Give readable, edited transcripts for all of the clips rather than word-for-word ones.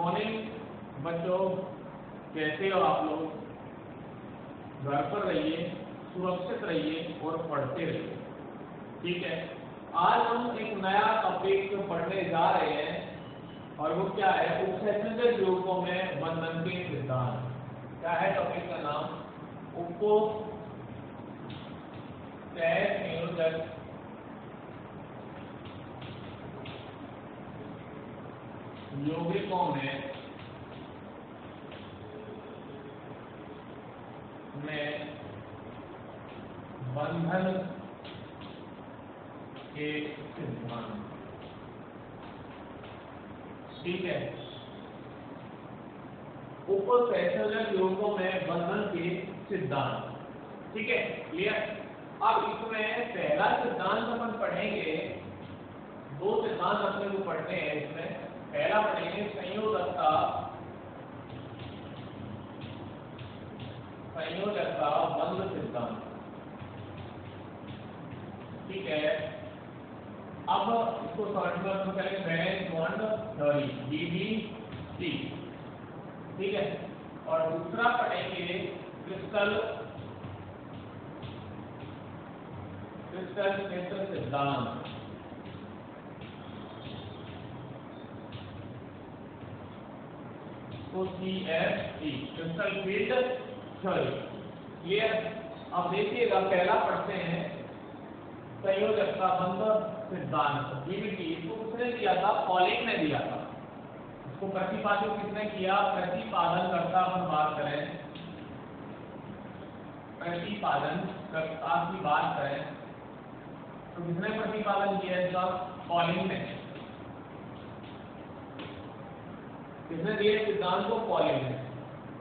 Morning बच्चों, कैसे हो आप लोग? घर पर रहिए, सुरक्षित रहिए और पढ़ते रहिए, ठीक है। आज हम एक नया टॉपिक पढ़ने जा रहे हैं और वो क्या है? उपसंयोजक यौगिकों में बंधन के सिद्धांत। क्या है टॉपिक का नाम? उपसंयोजक यौगिकों में बंधन के सिद्धांत, ठीक है। उपसंयोजक यौगिकों में बंधन के सिद्धांत, ठीक है, क्लियर। अब इसमें पहला सिद्धांत अपन पढ़ेंगे, दो सिद्धांत अपने को पढ़ने हैं इसमें। पहला पढ़ेंगे संयोजकता बंध सिद्धांत, ठीक है। अब इसको समझना शुरू करेंगे। वैलेंस बॉन्ड थ्योरी, VBC, ठीक है। और दूसरा पढ़ेंगे क्रिस्टल क्षेत्र सिद्धांत, तो CFT, crystal field theory, clear. अब देखिएगा, पहला पढ़ते हैं संयोजकता बंध सिद्धांत, VBC। इसको किसने दिया था? पॉलिंग ने दिया था। इसको प्रतिपादित किसने किया? प्रतिपादन करता अपन बात करें, प्रतिपादन करता की बात करें तो किसने प्रतिपादन किया इसका? पॉलिंग ने। किसने दिए सिद्धांत को? पॉलिंग ने।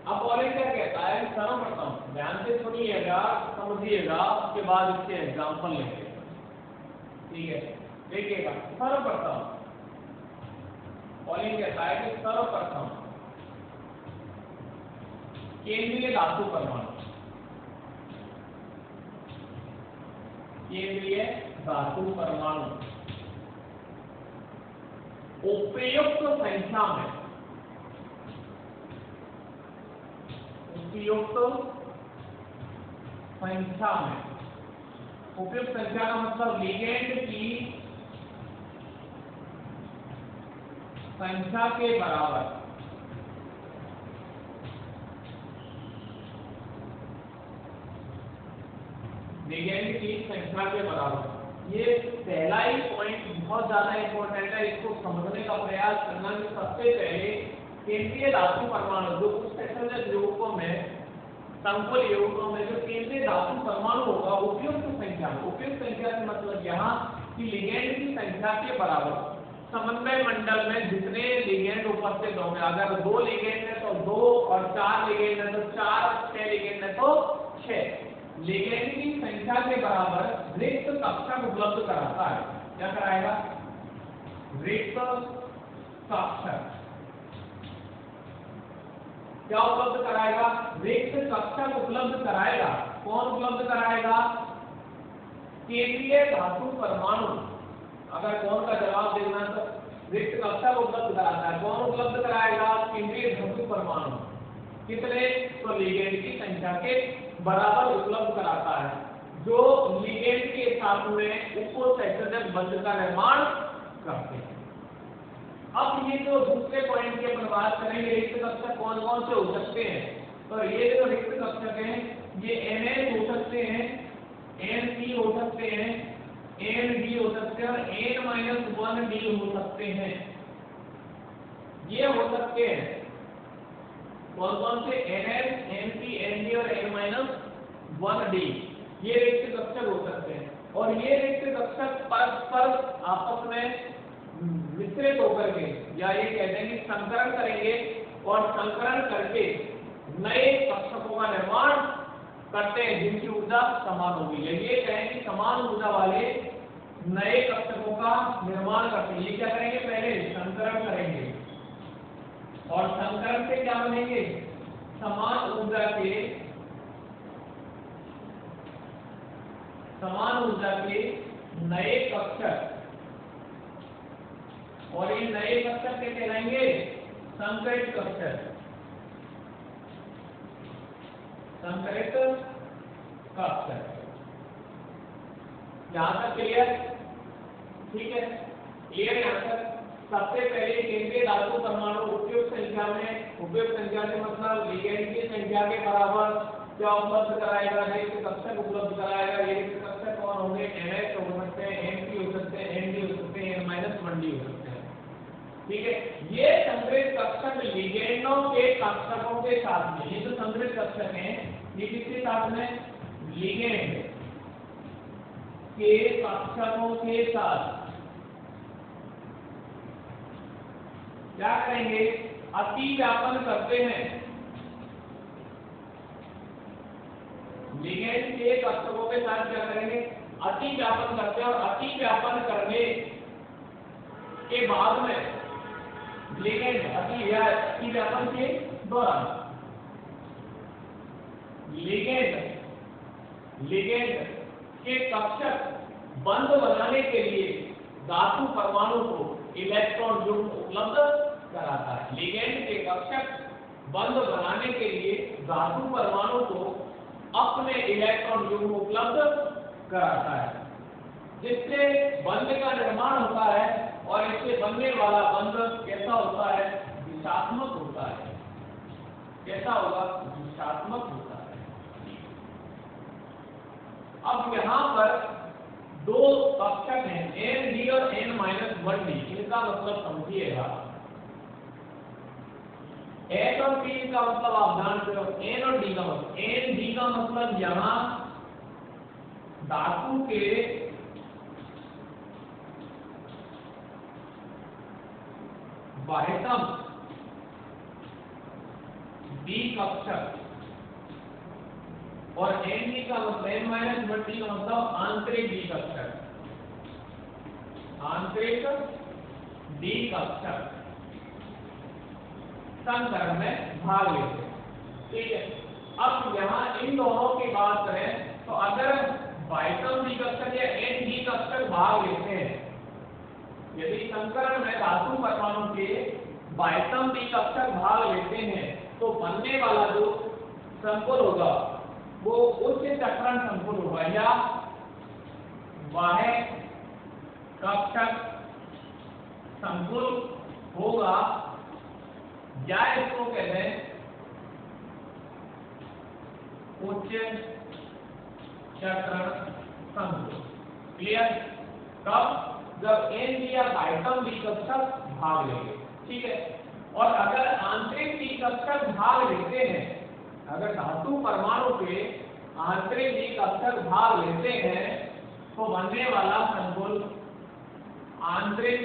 अब पॉलिंग क्या कहता है? सर्वप्रथम ध्यान से सुनिएगा, समझिएगा, उसके बाद इसके एग्जांपल लेंगे, ठीक है। देखिएगा, सर्वप्रथम पॉलिंग कहता है कि सर्वप्रथम केंद्रीय धातु परमाणु, केंद्रीय धातु परमाणु उपयुक्त संख्या में, उपयुक्त संख्या में, उपयुक्त संख्या का मतलब लिगेंड की संख्या के बराबर, लिगेंड की संख्या के बराबर। ये पहला ही पॉइंट बहुत ज्यादा इंपॉर्टेंट है, इसको समझने का प्रयास करना कि सबसे पहले केंद्रीय धातु परमाणु जो उपसंयोजक यौगिकों में, संकुल यौगिकों में जो केंद्रीय धातु परमाणु होगा उपयुक्त संख्या, उपयुक्त संख्या का मतलब यहाँ कि लिगेंड की संख्या के बराबर। समन्वय मंडल में जितने लिगेंड उपस्थित होंगे, अगर 2 लिगेंड है तो 2 और 4 लिगेंड है तो 4, 6 लिगेंड है तो 6, लिगेंड की संख्या के बराबर रिक्त कक्षक उपलब्ध कराता है। क्या कराएगा? रिक्त कक्षक। क्या उपलब्ध कराएगा? रिक्त कक्षक उपलब्ध कराएगा। कौन उपलब्ध कराएगा? केंद्रीय धातु परमाणु। अगर कौन का जवाब देना तो रिक्त कक्षक उपलब्ध कराता है। कौन उपलब्ध कराएगा? केंद्रीय धातु परमाणु। कितने? तो लिगेंड की संख्या के बराबर उपलब्ध कराता है, जो लिगेंड के साथ में उपसंयोजक बंध का निर्माण करते हैं। अब ये जो दूसरे पॉइंट की अपन बात करेंगे, रिक्त कक्षक कौन कौन से हो सकते हैं? तो ये जो रिक्त कक्षक हैं, ये NN हो सकते हैं, NC हो सकते हैं, ND हो सकते हैं और N-1D हो सकते हैं। ये हो सकते हैं कौन कौन से? NN, NC, ND और N-1D, ये रिक्त कक्षक हो सकते हैं। और ये रिक्त कक्षक परस्पर आपस में मिश्रित होकर के, या ये कहते हैं कि संकरण करेंगे और संकरण करके नए कक्षकों का निर्माण करते हैं जिनकी ऊर्जा समान होगी। ये कहें कि समान ऊर्जा वाले नए कक्षकों का निर्माण करते हैं। ये क्या करेंगे? पहले संकरण करेंगे और संकरण से क्या बनेंगे? समान ऊर्जा के नए कक्षक, और ये नए कक्षक के कहलाएंगे संकरित कक्षक, संकरित कक्षक। यहां तक क्लियर? ठीक है, क्लियर यहां तक। सबसे पहले केंद्रीय धातु परमाणु उपयुक्त संख्या में, उपयुक्त संख्या से मतलब लिगेंड की संख्या के बराबर क्या उपलब्ध कराएगा? रिक्त कक्षक उपलब्ध कराएगा। ये रिक्त कक्षक कौन होंगे? NH हो सकते हैं, NP हो सकते हैं, ND हो सकते हैं, N-1D हो सकते हैं। ठीक है, ये संकरित कक्षक लिगेंडों के कक्षकों के साथ में, ये जो संकरित कक्षक हैं ये किसके साथ में? लिगेंड के कक्षकों के साथ क्या करेंगे? अति व्यापन करते हैं। लिगेंड के कक्षकों के साथ क्या करेंगे? अति व्यापन करते हैं। और अति व्यापन करने के बाद में लिगेंड अति व्यापन के दौरान लिगेंड के कक्षक बंद बनाने के लिए धातु परमाणु को इलेक्ट्रॉन युग्म उपलब्ध कराता है। लिगेंड के कक्षक बंद बनाने के लिए धातु परमाणु को अपने इलेक्ट्रॉन युग्म उपलब्ध कराता है, जिससे बंध का निर्माण होता है। और इससे बनने वाला बंध कैसा होता है? दिशात्मक होता है। कैसा होगा? दिशात्मक होता है। अब यहाँ पर दो कक्षक हैं, ND और N-1D। इनका मतलब समझिएगा। H और P का मतलब आप जानते हो, N और D का मतलब। ND का मतलब यहाँ धातु के बाह्यतम D कक्षक, और ND का मतलब N-1D का मतलब आंतरिक D कक्षक, आंतरिक D कक्षक संकरण में भाग लेते हैं। ठीक है, अब यहाँ इन दोनों की बात करें तो अगर बाह्यतम D कक्षक या ND कक्षक भाग लेते हैं, यदि संकरण में धातु परमाणु के बाह्यतम D कक्षक भाग लेते हैं तो बनने वाला जो संकुल होगा वो उच्च चक्रण संकुल होगा या बाह्य कक्षक संकुल होगा, या इसको कहते हैं उच्च चक्रण संकुल। क्लियर? कब? जब ND या बाह्यतम D कक्षक भाग लेंगे। ठीक है, और अगर आंतरिक D कक्षक भाग लेते हैं, अगर धातु परमाणु के आंतरिक D कक्षक भाग लेते हैं तो बनने वाला संकुल आंतरिक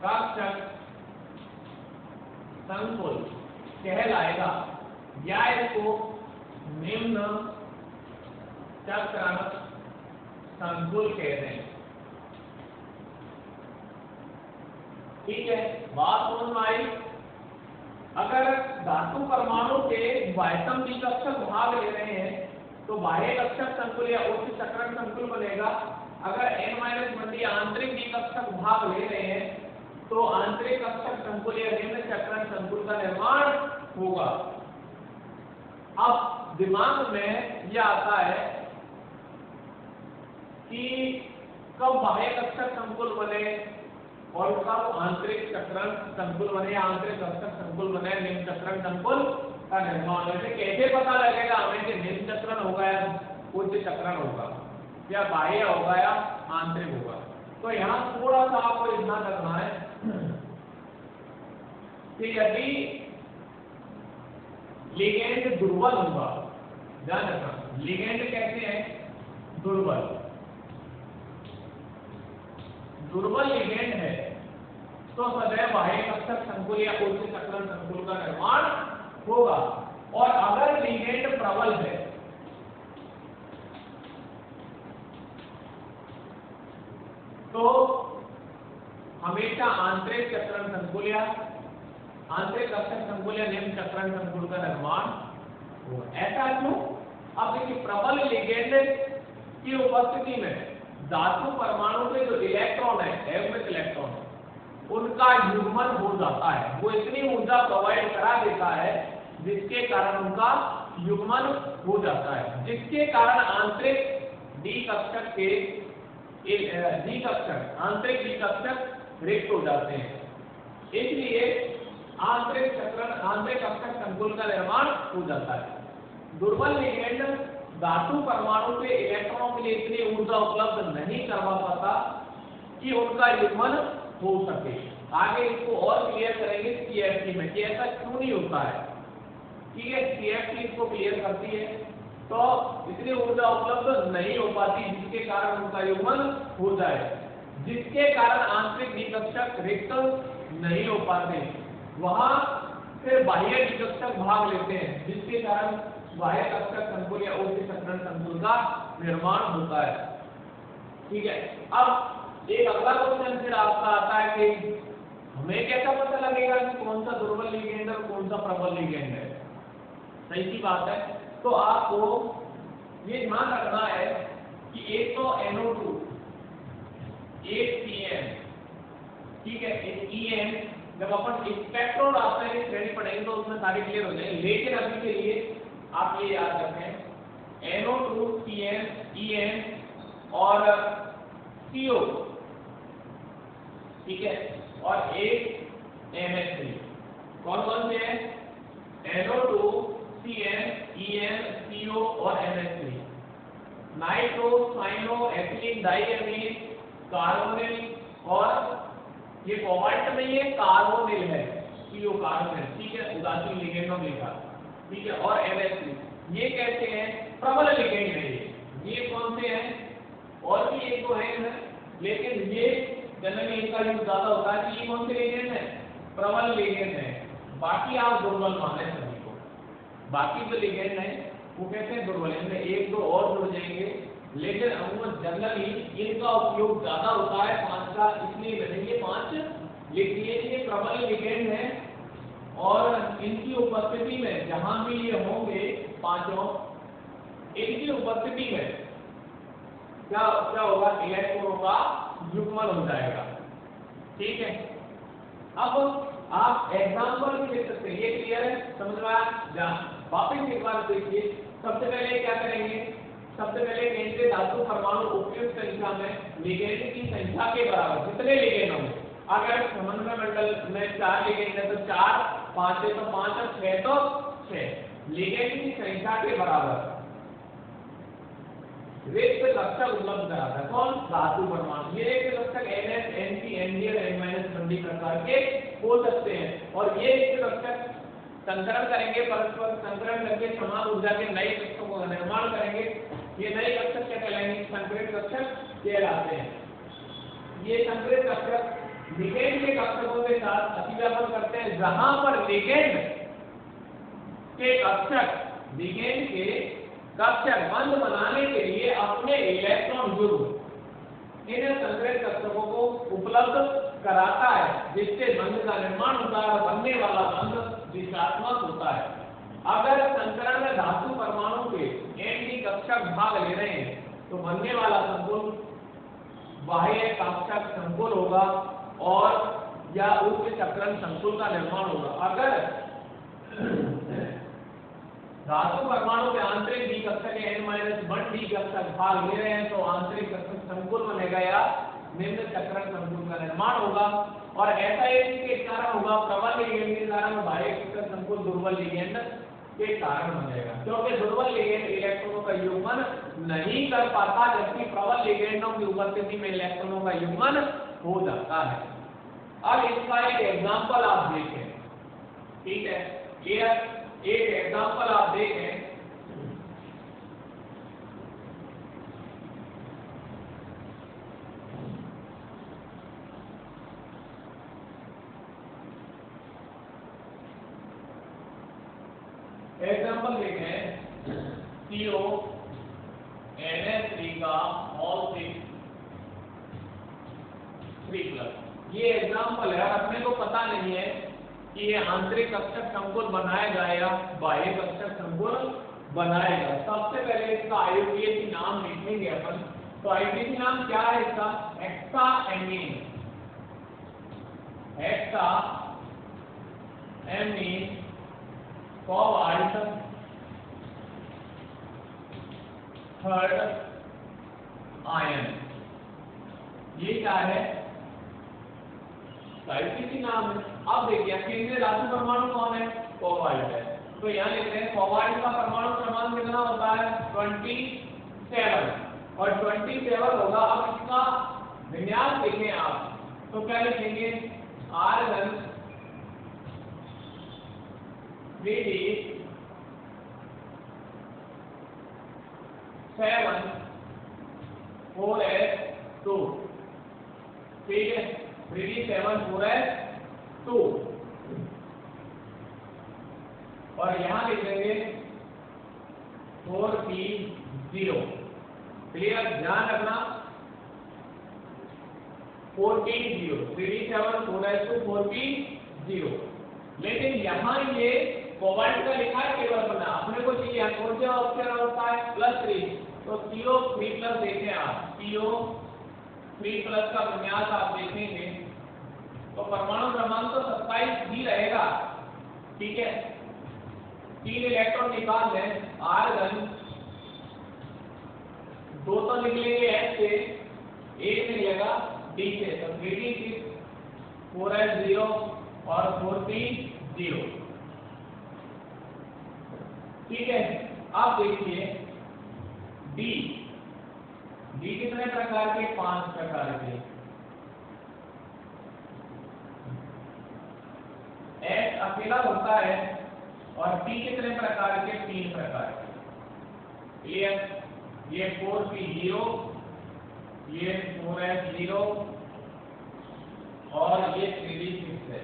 कक्षक संकुल कहलाएगा, या इसको निम्न चक्रण संकुल कहते हैं। ठीक है, बात समझ में आई? अगर धातु परमाणु के बाह्यतम D कक्षक भाग ले रहे हैं तो बाह्य कक्षक संकुल या उच्च चक्रण संकुल बनेगा। अगर N-1D आंतरिक D कक्षक भाग ले रहे हैं तो आंतरिक कक्षक संकुल या निम्न चक्रण संकुल का निर्माण होगा। अब दिमाग में यह आता है कि कब बाह्य कक्षक संकुल बने और कब आंतरिक चक्रण संकुल बने, आंतरिक कक्षक संकुल बने, निम्न चक्रण संकुल का निर्माण। वैसे कैसे पता लगेगा हमें कि निम्न चक्रण होगा या उच्च चक्रण होगा, या बाह्य होगा या आंतरिक होगा? तो यहाँ थोड़ा सा आपको इतना करना है कि यदि लिगेंड दुर्बल होगा, ध्यान रखना, लिगेंड कैसे है? दुर्बल। दुर्बल लिगेंड है तो सदैव बाह्य कक्षक संकुल या उच्च चक्रण संकुल का निर्माण होगा। और अगर लिगेंड प्रबल है तो हमेशा आंतरिक चक्रण संकुल या आंतरिक कक्षक संकुल या निम्न चक्रण संकुल का निर्माण होगा। ऐसा क्यों? अब देखिए, प्रबल लिगेंड की उपस्थिति में धातु परमाणु के जो इलेक्ट्रॉन है, एवं इलेक्ट्रॉन, उनका युग्मन हो जाता है। वो इतनी ऊर्जा प्रोवाइड करा देता है जिसके कारण उनका युग्मन हो जाता है, जिसके कारण आंतरिक डी कक्षक के आंतरिक डी कक्षक रिक्त हो जाते हैं। इसलिए आंतरिक कक्षक संकुल का निर्माण हो जाता है। दुर्बल लिगेंड धातु परमाणु के इलेक्ट्रॉनों के लिए इतनी ऊर्जा उपलब्ध नहीं करवा पाता कि उनका युग्मन हो सके। आगे इसको और क्लियर करेंगे सीएफटी में कि ऐसा क्यों नहीं होता है। ठीक है, सीएफटी इसको क्लियर करती है। तो इतनी ऊर्जा उपलब्ध नहीं हो पाती जिसके कारण उनका युग्मन हो जाए, जिसके कारण आंतरिक निकक्षक रिक्त नहीं हो पाते, वहां से बाह्य निकक्षक भाग लेते हैं, जिसके कारण बाह्य कक्षक संकुल या उच्च चक्रण संकुल का निर्माण होता है। ठीक है, अब एक अगला क्वेश्चन फिर आपका आता है कि हमें कैसा पता लगेगा कि कौन सा दुर्बल लिगेंड और कौन सा प्रबल लिगेंड है। सही सी बात है। तो आपको ये ध्यान रखना है कि एक तो NO2, एक CN, ठीक है, एक EN, जब अपन स्पेक्ट्रोड आपका ये श्रेणी पढ़ेंगे तो उसमें सारे क्लियर हो जाएंगे, लेकिन अभी के लिए आप ये याद रखें NO2, CN, EN और CO, ठीक है, और एक NH3। कौन कौन से हैं? NO2, CN, EN, CO और NH3। Nitro, cyano, ethylene, diamine, carbonyl और ये कोबाल्ट नहीं है, कार्बोनिल है, CO कार्बोनिल, ठीक है, उदासीन लिगेंडों में लिखा, ठीक है, और NH3। ये कैसे हैं? प्रबल लिगेंड है ये कौन से हैं? और भी एक दो हैं, लेकिन ये जनरली इनका यूज ज्यादा होता है। ये कौन से लिगेंड है? प्रबल लिगेंड है। बाकी आप दुर्बल माने सभी को, बाकी जो लिगेंड है वो कैसे हैं? दुर्बल। इनमें एक दो और जुड़ जाएंगे, लेकिन अमूमन जनरली इनका उपयोग ज्यादा होता है। 5 का इसलिए बनेंगे 5 लिख लिए। ये प्रबल लिगेंड है और इनकी उपस्थिति में जहां भी ये होंगे पांचों, इनकी उपस्थिति में क्या होगा? इलेक्ट्रॉनों का युग्मन हो जाएगा। ठीक है, अब आप एग्जांपल भी देख सकते हैं। ये क्लियर है? समझ में आया? वापिस एक बार देखिए। सबसे पहले क्या करेंगे? सबसे पहले केंद्रीय धातु परमाणु उपयुक्त संख्या में लिगेंड की संख्या के बराबर, जितने लिगेंड होंगे, अगर समन्वय मंडल में 4 लिगेंड है तो 4, 5 है तो 5 और 6 तो 6 लिगेंड की संख्या के बराबर रिक्त कक्षक उपलब्ध कराता है। कौन? धातु परमाणु। ये रिक्त कक्षक NS, NP, ND और N- बंदी प्रकार के हो सकते हैं, और ये रिक्त कक्षक संकरण करेंगे, परस्पर संकरण करके समान ऊर्जा के नए कक्षकों का निर्माण करेंगे। ये नए कक्षक क्या कहलाएंगे? संकरित कक्षक कहलाते हैं। ये संकरित कक्षक लिगेंड के कक्षकों के साथ अतिव्यापन करते हैं, जहां पर लिगेंड के कक्षक बंध बनाने के लिए अपने इलेक्ट्रॉन युग्म इन संकरित कक्षकों को उपलब्ध कराता है, जिससे बंध का निर्माण होता है और बनने वाला बंध दिशात्मक होता है। अगर संकरण में धातु परमाणु के Nd कक्षक भाग ले रहे हैं तो बनने वाला संकुल बाह्य कक्षक संकुल होगा और या उच्च चक्रण संकुल का निर्माण होगा। अगर धातु परमाणु के आंतरिक डी कक्षक N-1 डी कक्षक भाग ले रहे हैं तो आंतरिक कक्षक संकुल बनेगा या निम्न चक्रण संकुल का निर्माण होगा, और ऐसा के कारण होगा प्रबल लिगेंड के कारण बाह्य कक्षक संकुल दुर्बल लिगेंड के कारण बनेगा, क्योंकि दुर्बल लिगेंड इलेक्ट्रॉनों का युग्मन नहीं कर पाता, जबकि प्रबल लिगेंडों की उपस्थिति में इलेक्ट्रॉनों का युग्मन हो जाता है। अब इसका एक एग्जांपल आप देखें। ठीक है, एक एग्जांपल आप देखें। एग्जांपल देखें CO NH3 का मॉल 3+। ये एग्जांपल है, अपने को पता नहीं है कि ये आंतरिक कक्षक संकुल बनाएगा या बाह्य कक्षक संकुल बनाएगा। सबसे पहले इसका IUPAC नाम लिखेंगे अपन। तो IUPAC नाम क्या है इसका? Hexammine. Hexa, amine, cobalt, third ion. ये क्या है? साइक्लिक नाम है। अब देखिए केंद्रीय धातु परमाणु कौन है? कोबाल्ट है। तो यहाँ लिखते हैं कोबाल्ट का परमाणु क्रमांक कितना होता है? 27 और 27 होगा। अब इसका विन्यास देखें आप तो क्या लिखेंगे? आर्गन 3d 7 4s2, ठीक है, 3d 7 4s2 और यहाँ लिखेंगे 4p0। क्लियर? ध्यान रखना 4p0, 3d 7 4s2 4p0। लेकिन यहाँ ये कोबाल्ट का लिखा है केवल बना, अपने को चाहिए कौन सा ऑप्शन होता है? +3। तो CO3+ देखें आप, CO3+ का विन्यास आप देखेंगे तो परमाणु क्रमांक तो 27 ही रहेगा, ठीक है। 3 इलेक्ट्रॉन निकाल दें, आर्गन 2 तो निकलेंगे H से, 1 निकलेगा D से, तो 3d6 4s0 और 4p0, ठीक है। अब देखिए D कितने प्रकार के? 5 प्रकार के। H अकेला होता है और P कितने प्रकार के? 3 प्रकार के। क्लियर? ये 4p0, ये 4s0 और ये 3d6 है।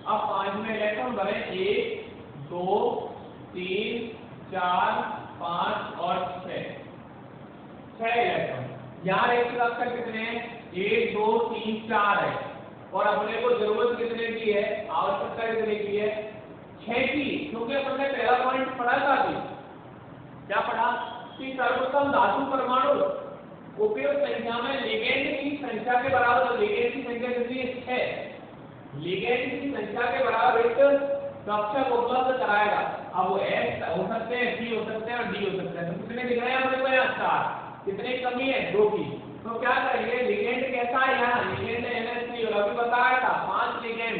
अब 5 में इलेक्ट्रॉन भरे, 1 2 3 4 5 और 6 इलेक्ट्रॉन। यहाँ एक कक्षा कितने हैं? 1 2 3 4 है और अपने को जरूरत कितने की है? आवश्यकता कितने की है? 6 की, क्योंकि अपने पहला पॉइंट पढ़ा था अभी। क्या पढ़ा? कि सर्वोत्तम धातु परमाणु उपयुक्त संख्या में लिगेंड की संख्या के बराबर, लिगेंड की संख्या कितनी है? 6। लिगेंड की संख्या के बराबर एक कक्षक उपलब्ध कराएगा। अब वो S हो सकते हैं, P हो सकते हैं और D हो सकते हैं। तो कितने दिख रहे हैं अपने को? यहाँ 4। कितने कमी है? 2 की। तो क्या करेंगे? लिगेंड कैसा है? यहाँ लिगेंड NH3 और अभी बताया था 5 लिगेंड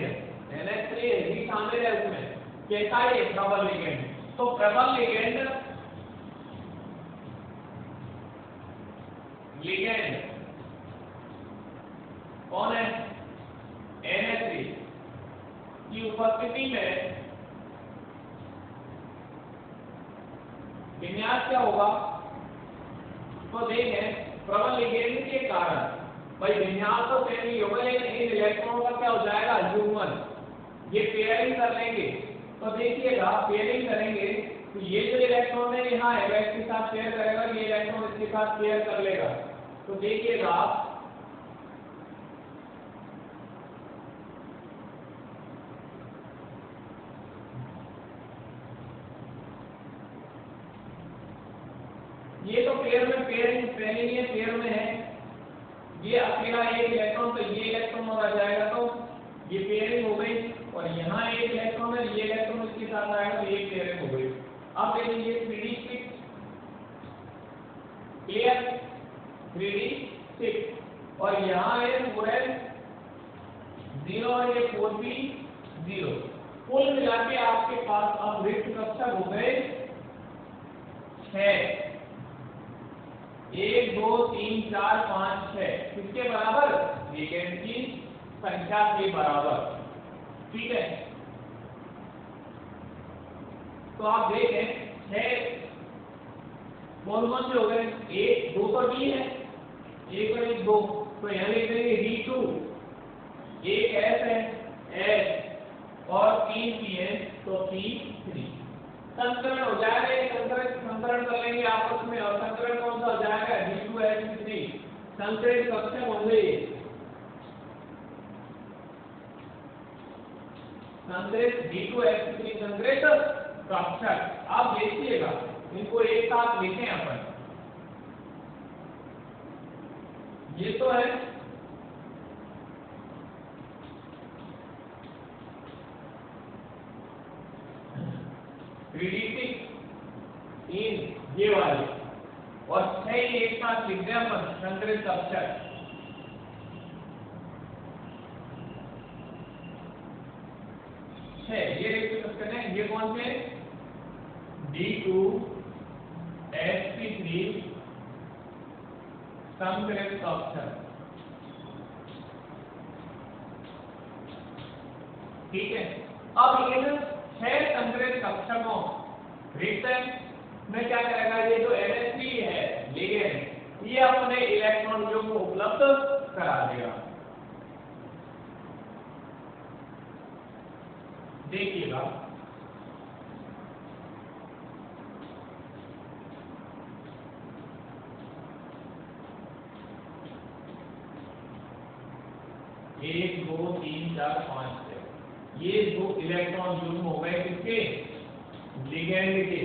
NH3 भी शामिल है उसमें। कैसा है? प्रबल लिगेंड। तो प्रबल लिगेंड कौन है? NH3 की उपस्थिति में विन्यास क्या होगा? तो देखें प्रबल लिगेंड के कारण भाई विन्यास तो सेम ही होगा, लेकिन इन इलेक्ट्रॉनों का क्या हो जाएगा? युग्मन। ये पेयरिंग कर लेंगे। तो देखिएगा पेयरिंग करेंगे तो ये जो इलेक्ट्रॉन है यहाँ है वह इसके साथ पेयर करेगा, ये इलेक्ट्रॉन इसके साथ पेयर कर लेगा। तो देखिएगा आप ये तो पेयर में पेयरिंग पहले ही पेयर में है, ये अकेला एक इलेक्ट्रॉन, तो ये इलेक्ट्रॉन आ जाएगा तो ये पेयरिंग हो गई। और यहाँ एक इलेक्ट्रॉन है, ये इलेक्ट्रॉन इसके साथ आएगा तो ये पेयरिंग हो गई। अब देखिए 3d6 क्लियर, 3d6 और यहाँ है 4s0 और ये 4p0। कुल मिला के आपके पास अब रिक्त कक्षक हो गए 6। 1 2 3 4 5 6 किसके बराबर? लिगेंड की संख्या के बराबर, ठीक है। तो आप देखें 6 कौन से हो गए? 1 2 तो D है, 1 और 1 2, तो यहाँ लिख देंगे D2, 1 S है S और 3 P है तो P3। संकरण हो जाएगा, संकरण कर लेंगे आपस में और संकरण कौन सा हो जाएगा? D2S3। संकरित कक्षक होंगे संकरित D2S3 संकरित कक्षक। आप देखिएगा इनको एक साथ लिखें अपन। ये तो है 3d6 इन ये वाले और 6 एक साथ लिख दें अपन संकरित कक्षक। ये लिख सकते हैं, ये कौन से D2 sp3 संकरित कक्षक। ठीक है, अब इन 6 संकरित कक्षकों रिक्तन में क्या करेगा, ये जो NH3 है लिगेंड, ये अपने इलेक्ट्रॉन युग्म उपलब्ध करा देगा। देखिएगा एक दो तीन चार पांच ये दो इलेक्ट्रॉन युग्म हो गए किसके, लिगेंड के।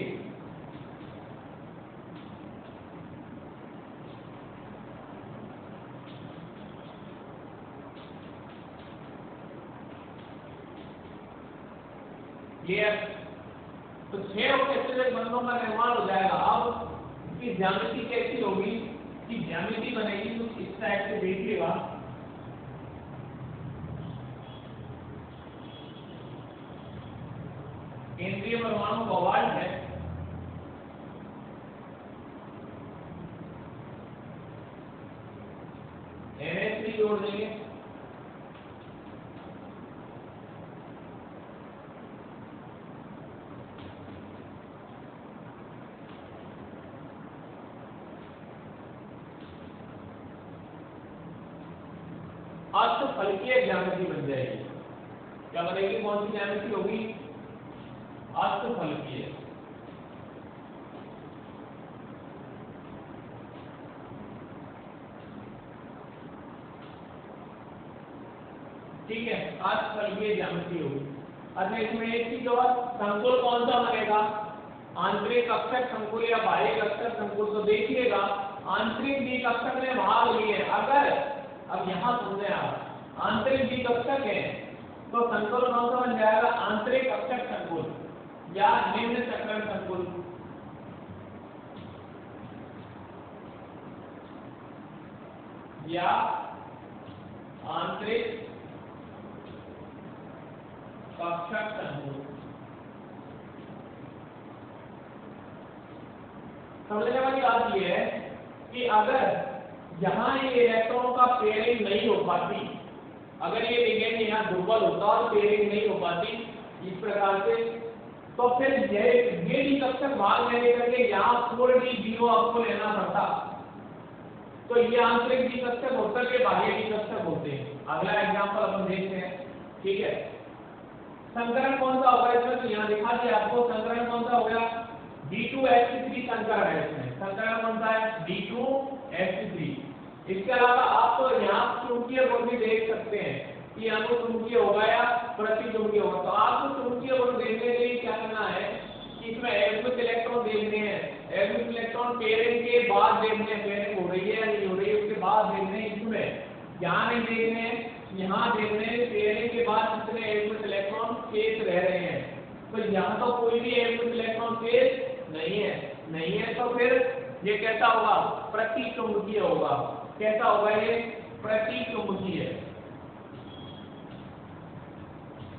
ये तो 6 ऑक्सीजन बंधनों का निर्माण हो जाएगा। अब इसकी ज्यामिति कैसी होगी, कि ज्यामिति बनेगी तो इस टाइप से देखिएगा। केंद्रीय परमाणु कोबाल्ट है, NH3 जोड़ देंगे, अष्टफलकीय ज्यामिति बन जाएगी। क्या बनेगी, कौन सी ज्यामिति होगी, अष्टफलकीय। ठीक है, अष्टफलकीय ज्यामिति होगी। अच्छा, इसमें एक चीज और, संकुल कौन सा बनेगा, आंतरिक कक्षक संकुल या बाह्य कक्षक संकुल। तो देखिएगा आंतरिक द्विकक्षक में भाग लिए, अगर अब यहां समझे आप, आंतरिक द्विकक्षक है तो संकुल कौन सा बन जाएगा, आंतरिक कक्षक संकुल या निम्न चक्रण संकुल। या आंतरिक कक्षक संकुल। समझने वाली बात यह है कि अगर यहाँ ये इलेक्ट्रॉनों का पेयरिंग नहीं हो पाती, अगर ये लिगेंड यहाँ दुर्बल होता और पेयरिंग नहीं हो पाती इस प्रकार से, तो फिर ये द्विकक्षक भाग लेने करके यहाँ पूर्ण D0 आपको लेना पड़ता। तो ये आंतरिक द्विकक्षक होकर के बाह्य द्विकक्षक होते हैं। अगला एग्जांपल अपन देखते हैं। ठीक है, संकरण कौन सा होगा इसमें, तो यहाँ दिखा दिया आपको। संकरण कौन सा हो गया, D2sp3 संकरण है इसमें। संकरण कौन सा है, D2sp3। इसके अलावा आप तो यहाँ चुंबकीय गुण भी देख सकते हैं कि अनुचुंबकीय होगा या प्रतिचुंबकीय होगा। तो आपको चुंबकीय गुण देखने के लिए क्या करना है कि इसमें एटॉमिक इलेक्ट्रॉन देखने हैं। एटॉमिक इलेक्ट्रॉन पेयरिंग के बाद देखने हैं, पेयरिंग हो रही है या नहीं हो रही है उसके बाद देखने हैं। इसमें यहाँ नहीं देखने हैं, यहाँ देखने हैं पेयरिंग के बाद कितने एटॉमिक इलेक्ट्रॉन शेष रह रहे हैं। तो यहाँ तो कोई भी एटॉमिक इलेक्ट्रॉन शेष नहीं है, तो फिर ये कैसा होगा, प्रतिचुंबकीय होगा। कैसा होगा, ये प्रतिचुंबकीय।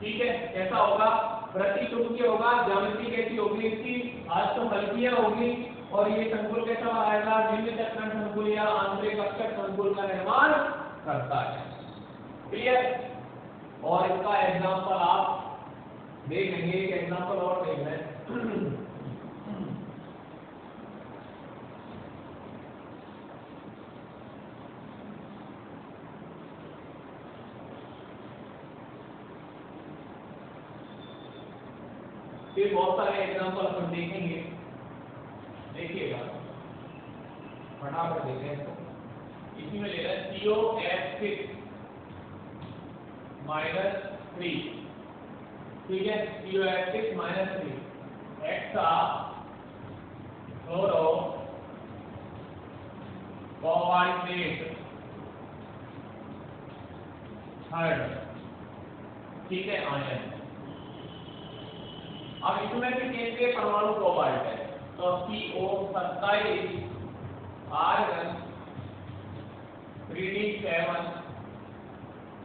ठीक है, कैसा होगा, प्रतिचुंबकीय होगा। ज्यामिति कैसी होगी इसकी, अष्टफलकीय होगी। और ये संकुल कैसा आएगा, निम्न चक्रण संकुल या आंतरिक कक्षक संकुल का निर्माण करता है। क्लियर। और इसका एग्जांपल आप देख लेंगे, एक एग्जांपल और देख लें। फिर बहुत सारे एग्जांपल अपन देखेंगे, देखिएगा फटाफट देखते हैं। इसी में ले रहा है COF6 -3। ठीक है, COF6 -3 हेक्सा फ्लोरो कोबाल्टेट थर्ड। ठीक है, आयन अब इसमें भी केंद्रीय परमाणु कोबाल्ट है, तो CO 27 argon 3D7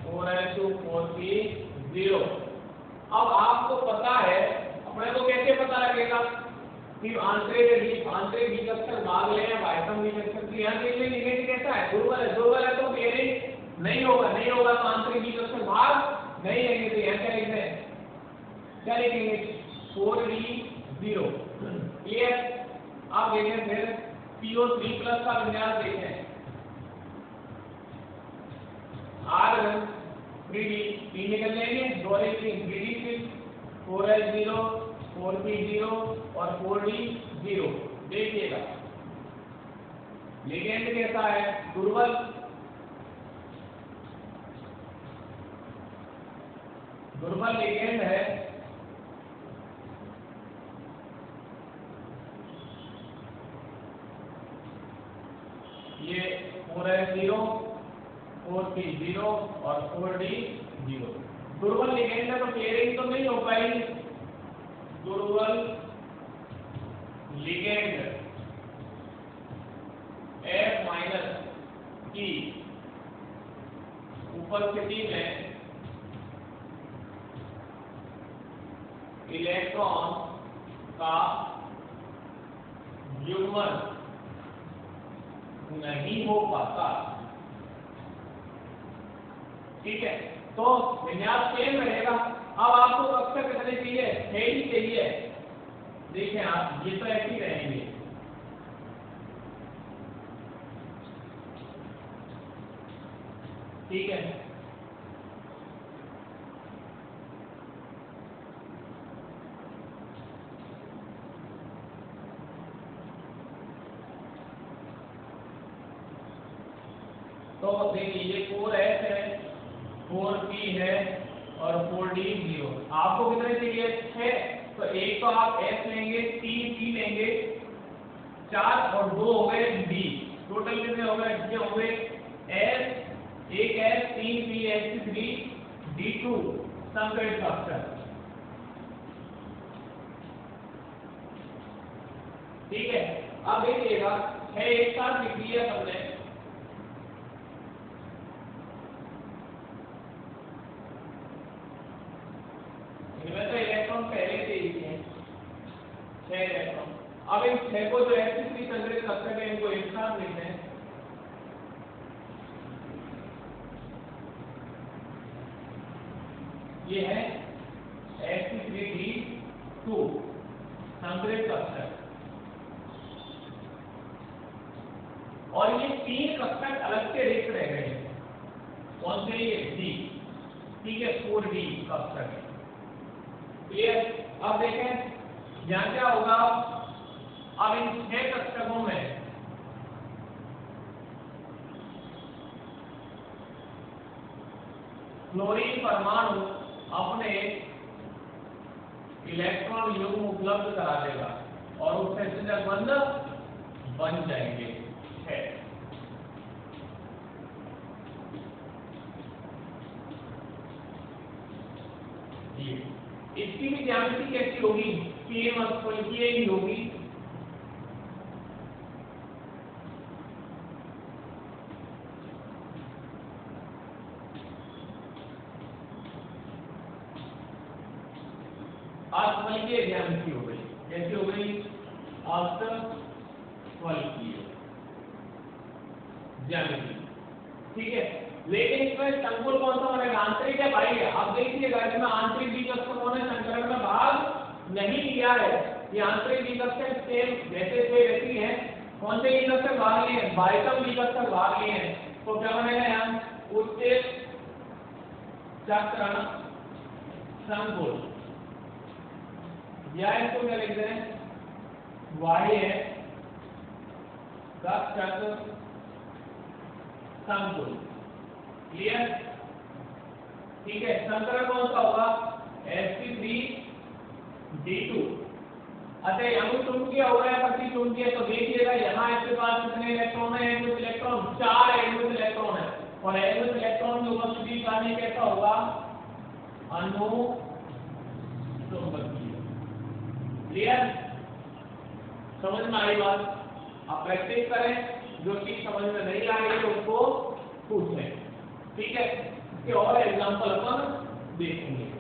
4s2 4p0। अब आपको पता है, अपने को कैसे पता लगेगा कि आंतरिक विकर्षण भाग ले या बाह्यतम विकर्षण की यहाँ के लिए निगेटिव कैसा है, दुर्बल है तो बेयरिंग नहीं होगा तो आंतरिक विकर्षण भाग नहीं लेंगे, तो यहाँ क्या लिखते हैं, क्या लिखेंगे 4d0 क्लियर। अब देखें फिर PO3+ का विन्यास देखें, आर्गन 3D निकल लेंगे, 3D6 4s0 4p0 और 4d0। देखिएगा लिगेंड कैसा है, दुर्बल लिगेंड है, ये 4s0 4p0 और 4d0। दुर्बल लिगेंड है तो पेयरिंग तो नहीं हो पाएगी, दुर्बल लिगेंड F- की उपस्थिति में इलेक्ट्रॉन का युग्मन नहीं हो पाता, ठीक है। तो विन्यास सेम रहेगा। अब आपको कक्षा कितने चाहिए, 6 ही चाहिए। देखें आप, ये तो ऐसे ही रहेंगे, ठीक है। तो देखिए ये 4s है, 4p है और 4d0। आपको कितने चाहिए, 6। तो एक तो आप s लेंगे, 3 p लेंगे, 4 और 2 हो गए d। टोटल कितने हो गए, ये हो गए s, एक s 3 p s3 d2 संकरित स्ट्रक्चर, ठीक है। अब देखिएगा 6 एक साथ लिख दिया हमने, इनमें तो इलेक्ट्रॉन पहले से ही है 6 इलेक्ट्रॉन। अब इन 6 को जो sp3 संकरित स्ट्रक्चर है, इनको एक साथ लिखते हैं, ये है sp3d2 संकरित स्ट्रक्चर। और ये 3 कक्षक अलग से रिक्त रह गए हैं, कौन से, ये D, ठीक है, 4d कक्षक है, क्लियर। अब देखें यहाँ क्या होगा, अब इन 6 कक्षकों में क्लोरीन परमाणु अपने इलेक्ट्रॉन युग्म उपलब्ध करा देगा और उससे संयोजक बंध बन जाएंगे 6। इसकी भी ज्यामिति कैसी होगी, की ही होगी, अस्थफलकीय ज्यामिति हो गई, कैसी हो गई, अस्थफलकीय ज्यामिति, ठीक है। लेकिन इसमें संकुल कौन सा बनेगा, आंतरिक है बाह्य। अब देखिएगा इसमें आंतरिक विकर्षकों ने संकरण में भाग नहीं लिया है, ये आंतरिक विकर्षक सेम जैसे थे वैसे है। कौन से विकर्षक भाग लिए हैं, बाह्यतम विकर्षक भाग लिए हैं। तो क्या बनेगा यहाँ, उत्तेज चक्रण संकुल, या इसको क्या लिखते हैं, बाह्य चक्र संकुल, क्लियर, ठीक है। संकरण कौन सा होगा, sp3d2। अच्छा अणु चुंबकीय हो गया, प्रति चुंबकीय। तो देखिएगा यहाँ इसके पास कितने इलेक्ट्रॉन है, एनएच इलेक्ट्रॉन, 4 एनएच इलेक्ट्रॉन है। और एनएच इलेक्ट्रॉन की उपस्थिति का नहीं कैसा होगा, अणु चुंबकीय, क्लियर? समझ में आई बात? आप प्रैक्टिस करें, जो चीज समझ में नहीं आ रही है उसको पूछें, ठीक है? इसके और एग्जांपल अपन देखेंगे।